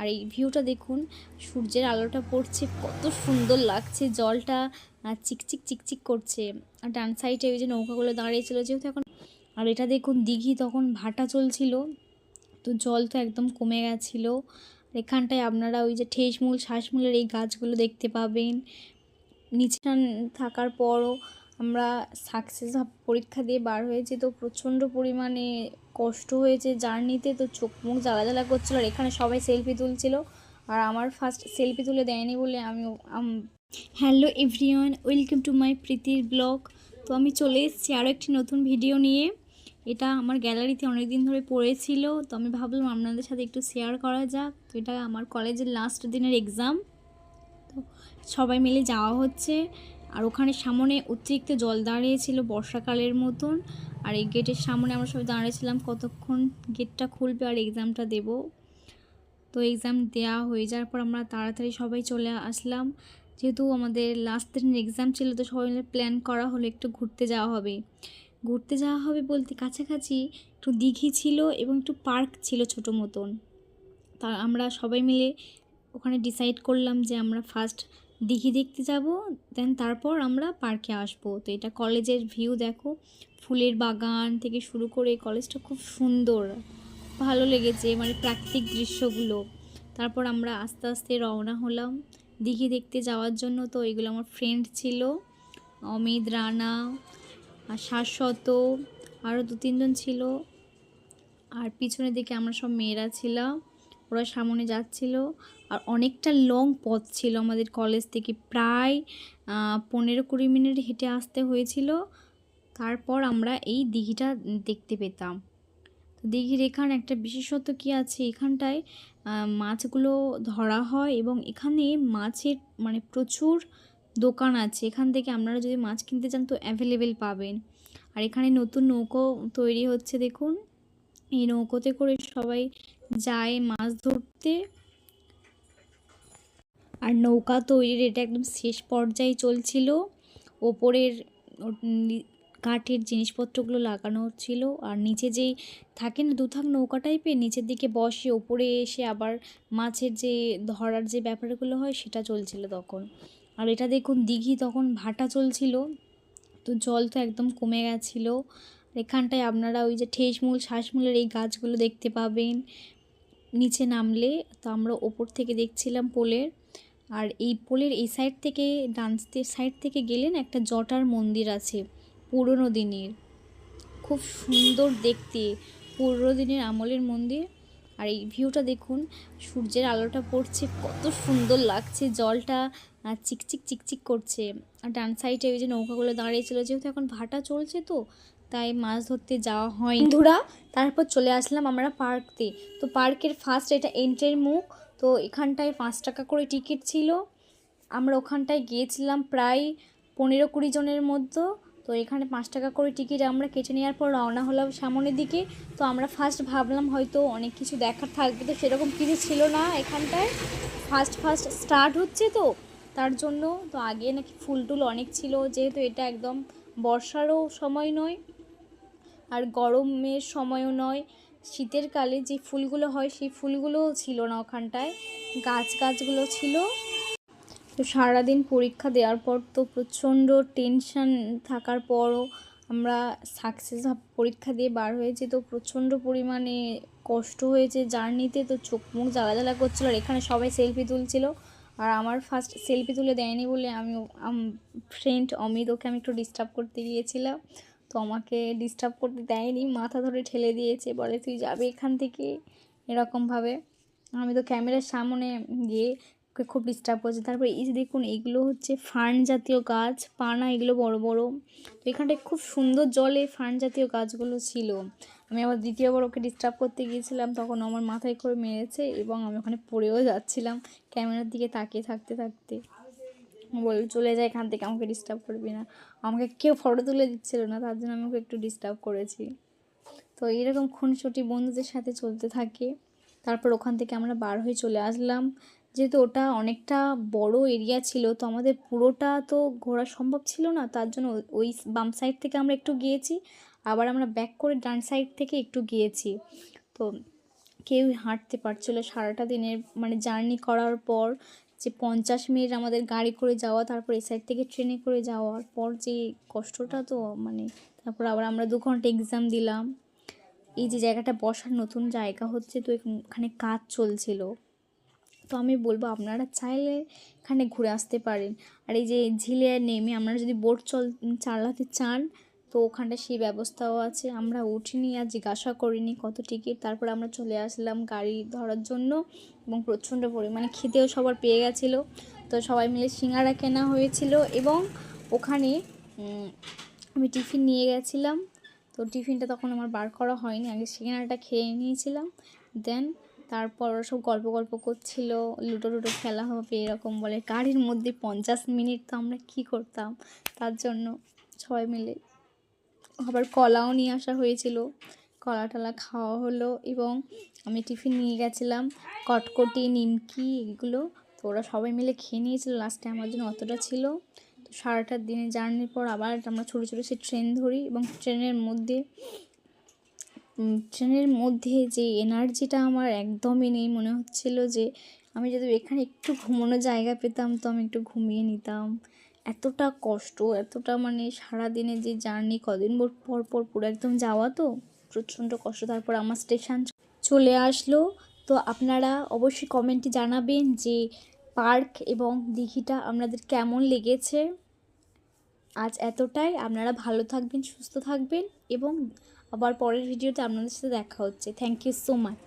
আর এই ভিউটা দেখুন, সূর্যের আলোটা পড়ছে, কত সুন্দর লাগছে, জলটা চিকচিক চিকচিক করছে। আর ডান সাইডে ওই যে নৌকাগুলো দাঁড়িয়েছিল যেহেতু এখন। আর এটা দেখুন দিঘি, তখন ভাটা চলছিল, তো জল তো একদম কমে গেছিলো। এখানটায় আপনারা ওই যে ঠেসমূল শ্বাসমূলের এই গাছগুলো দেখতে পাবেন। নিচে থাকার পরও আমরা সাকসেস পরীক্ষা দিয়ে বার হয়েছি, তো প্রচণ্ড পরিমাণে কষ্ট হয়েছে জার্নিতে, তো চোখ মুখ জ্বালা জ্বালা করছিলো। আর এখানে সবাই সেলফি তুলছিল, আর আমার ফার্স্ট সেলফি তুলে দেয়নি বলে আমি hello everyone, welcome to my প্রীতির ব্লগ। তো আমি চলে এসেছি আরও একটি নতুন ভিডিও নিয়ে। এটা আমার গ্যালারিতে অনেক দিন ধরে পড়েছিল, তো আমি ভাবলাম আপনাদের সাথে একটু শেয়ার করা যাক। তো এটা আমার কলেজের লাস্ট দিনের এক্সাম, তো সবাই মিলে যাওয়া হচ্ছে। আর ওখানে সামনে অতিরিক্ত জল দাঁড়িয়েছিল বর্ষাকালের মতন, আর এই গেটের সামনে আমরা সবাই দাঁড়িয়েছিলাম কতক্ষণ গেটটা খুলবে আর এক্সামটা দেব। তো এক্সাম দেওয়া হয়ে যাওয়ার পর আমরা তাড়াতাড়ি সবাই চলে আসলাম, যেহেতু আমাদের লাস্ট দিনের এক্সাম ছিল। তো সবাই মিলে প্ল্যান করা হলো একটু ঘুরতে যাওয়া হবে। ঘুরতে যাওয়া হবে বলতে কাছাকাছি একটু দিঘি ছিল এবং একটু পার্ক ছিল ছোটো মতন। তা আমরা সবাই মিলে ওখানে ডিসাইড করলাম যে আমরা ফার্স্ট দিঘি দেখতে যাব, দেন তারপর আমরা পার্কে আসবো। তো এটা কলেজের ভিউ দেখো, ফুলের বাগান থেকে শুরু করে কলেজটা খুব সুন্দর, ভালো লেগেছে মানে প্রাকৃতিক দৃশ্যগুলো। তারপর আমরা আস্তে আস্তে রওনা হলাম দিঘি দেখতে যাওয়ার জন্য। তো এগুলো আমার ফ্রেন্ড ছিল, অমিত, রানা আর শাশ্বত, আরও 2-3 জন ছিল। আর পিছনের দিকে আমরা সব মেয়েরা ছিলাম, ওরা সামনে যাচ্ছিল। আর অনেকটা লং পথ ছিল আমাদের কলেজ থেকে, প্রায় 15-20 মিনিট হেঁটে আসতে হয়েছিল। তারপর আমরা এই দিঘিটা দেখতে পেতাম। তো দিঘির এখানে একটা বিশেষত্ব কী আছে, এখানটায় মাছগুলো ধরা হয় এবং এখানে মাছের মানে প্রচুর দোকান আছে। এখান থেকে আপনারা যদি মাছ কিনতে চান তো অ্যাভেলেবেল পাবেন। আর এখানে নতুন নৌকো তৈরি হচ্ছে দেখুন, এই নৌকোতে করে সবাই যায় মাছ ধরতে। আর নৌকা তৈরির এটা একদম শেষ পর্যায়ে চলছিল। ওপরের কাঠের জিনিসপত্রগুলো লাগানো হচ্ছিল, আর নিচে যেই থাকে না দুথাক নৌকা টাইপের, নিচের দিকে বসে ওপরে এসে আবার মাছের যে ধরার যে ব্যাপারগুলো হয় সেটা চলছিল তখন। আর এটা দেখুন দিঘি, তখন ভাটা চলছিল, তো জল তো একদম কমে গেছিলো। এখানটায় আপনারা ওই যে ঠেসমূল শ্বাসমূলের এই গাছগুলো দেখতে পাবেন নিচে নামলে। তো আমরা ওপর থেকে দেখছিলাম পোলের, আর এই পোলের এই সাইড থেকে ডান সাইড থেকে গেলেন একটা জটার মন্দির আছে পুরনো দিনের, খুব সুন্দর দেখতে, পুরনো দিনের আমলের মন্দির। আর এই ভিউটা দেখুন, সূর্যের আলোটা পড়ছে, কত সুন্দর লাগছে, জলটা চিকচিক চিকচিক করছে। আর ডান সাইডে ওই যে নৌকাগুলো দাঁড়িয়েছিল যেহেতু এখন ভাটা চলছে, তো তাই মাছ ধরতে যাওয়া হয় বন্ধুরা। তারপর চলে আসলাম আমরা পার্কতে। তো পার্কের ফার্স্ট এটা এন্ট্রির মুখ, তো এখানটায় 5 টাকা করে টিকিট ছিল। আমরা ওখানটায় গিয়েছিলাম প্রায় 15-20 জনের মধ্যে। তো এখানে 5 টাকা করে টিকিট আমরা কেটে নেওয়ার পর রওনা হলাম সামনের দিকে। তো আমরা ফার্স্ট ভাবলাম হয়তো অনেক কিছু দেখার থাকবে, তো সেরকম কিছু ছিল না এখানটায়। ফার্স্ট স্টার্ট হচ্ছে তো তার জন্য, তো আগে নাকি ফুল টুল অনেক ছিল, যেহেতু এটা একদম বর্ষারও সময় নয় আর গরমের সময়ও নয়, শীতের কালে যে ফুলগুলো হয় সেই ফুলগুলোও ছিল না ওখানটায়, গাছগুলো ছিল। তো সারাদিন পরীক্ষা দেওয়ার পর তো প্রচণ্ড টেনশান থাকার পরও আমরা সাকসেস পরীক্ষা দিয়ে বার হয়েছি, তো প্রচণ্ড পরিমাণে কষ্ট হয়েছে জার্নিতে, তো চোখ মুখ জ্বালা জ্বালা করছিলো। আর এখানে সবাই সেলফি তুলছিল, আর আমার ফার্স্ট সেলফি তুলে দেয়নি বলে আমি ফ্রেন্ড অমিত, ওকে আমি একটু ডিস্টার্ব করতে গিয়েছিলাম, তো আমাকে ডিস্টার্ব করতে দেয়নি, মাথা ধরে ঠেলে দিয়েছে, বলে তুই যাবে এখান থেকে, এরকমভাবে। আমি তো ক্যামেরার সামনে গিয়ে ওকে খুব ডিস্টার্ব করছে। তারপরে এই যে দেখুন, এইগুলো হচ্ছে ফার্ন জাতীয় গাছ, পানা এগুলো বড় বড়। তো এখানটায় খুব সুন্দর জলে ফার্ন জাতীয় গাছগুলো ছিল। আমি আবার দ্বিতীয়বার ওকে ডিস্টার্ব করতে গিয়েছিলাম, তখন আমার মাথায় করে মেরেছে এবং আমি ওখানে পড়েও যাচ্ছিলাম ক্যামেরার দিকে তাকিয়ে থাকতে থাকতে। বল চলে যায় এখান থেকে, আমাকে ডিস্টার্ব করবি না। আমাকে কেউ ফটো তুলে দিচ্ছিল না, তার জন্য আমি ওকে একটু ডিস্টার্ব করেছি। তো এইরকম খুনসুটি বন্ধুদের সাথে চলতে থাকে। তারপর ওখান থেকে আমরা বার হয়ে চলে আসলাম, যেহেতু ওটা অনেকটা বড় এরিয়া ছিল, তো আমাদের পুরোটা তো ঘোরা সম্ভব ছিল না, তার জন্য ওই বাম সাইড থেকে আমরা একটু গিয়েছি, আবার আমরা ব্যাক করে ডান সাইড থেকে একটু গিয়েছি। তো কেউই হাঁটতে পারছিল সারাটা দিনের মানে জার্নি করার পর, যে 50 মিনিট আমাদের গাড়ি করে যাওয়া, তারপর এই সাইড থেকে ট্রেনে করে যাওয়ার পর যে কষ্টটা, তো মানে তারপর আবার আমরা 2 ঘন্টা এক্সাম দিলাম। এই যে জায়গাটা বসার নতুন জায়গা হচ্ছে, তো এখানে কাজ চলছিল। তো আমি বলবো আপনারা চাইলে এখানে ঘুরে আসতে পারেন। আর এই যে ঝিলে নেমে আপনারা যদি বোট চালাতে চান, তো ওখানটা সেই ব্যবস্থাও আছে। আমরা উঠিনি আর জিজ্ঞাসা করিনি কত টিকিট, তারপর আমরা চলে আসলাম গাড়ি ধরার জন্য। এবং প্রচণ্ড পরিমাণে খিদেও সবার পেয়ে গেছিলো, তো সবাই মিলে সিঙ্গারা কেনা হয়েছিল। এবং ওখানে আমি টিফিন নিয়ে গেছিলাম, তো টিফিনটা তখন আমার বার করা হয়নি, আগে সিঙ্গারাটা খেয়ে নিয়েছিলাম। দেন তারপর ওরা সব গল্প করছিল, লুডো টুডো খেলা হবে এরকম বলে। গাড়ির মধ্যে 50 মিনিট তো আমরা কী করতাম তার জন্য সবাই মিলে। আবার কলাও নিয়ে আসা হয়েছিল, কলা টলা খাওয়া হলো। এবং আমি টিফিন নিয়ে গেছিলাম কটকটি, নিমকি, এগুলো। তো ওরা সবাই মিলে খেয়ে নিয়েছিল, লাস্টে আমার জন্য অতটা ছিল। তো সারাটা দিনে জার্নির পর আবার আমরা ছোটো ছোটো সে ট্রেন ধরি। এবং ট্রেনের মধ্যে যে এনার্জিটা আমার একদমই নেই, মনে হচ্ছিল যে আমি যদি এখানে একটু ঘুমানোর জায়গা পেতাম তো আমি একটু ঘুমিয়ে নিতাম। এতটা কষ্ট, এতটা মানে সারাদিনে যে জার্নি, কদিন পর পর পুরো একদম যাওয়া, তো প্রচণ্ড কষ্ট। তারপর আমার স্টেশন চলে আসলো। তো আপনারা অবশ্যই কমেন্টে জানাবেন যে পার্ক এবং দিঘিটা আপনাদের কেমন লেগেছে। আজ এতটাই, আপনারা ভালো থাকবেন, সুস্থ থাকবেন, এবং আবার পরের ভিডিওতে আপনাদের সাথে দেখা হচ্ছে। Thank you so much.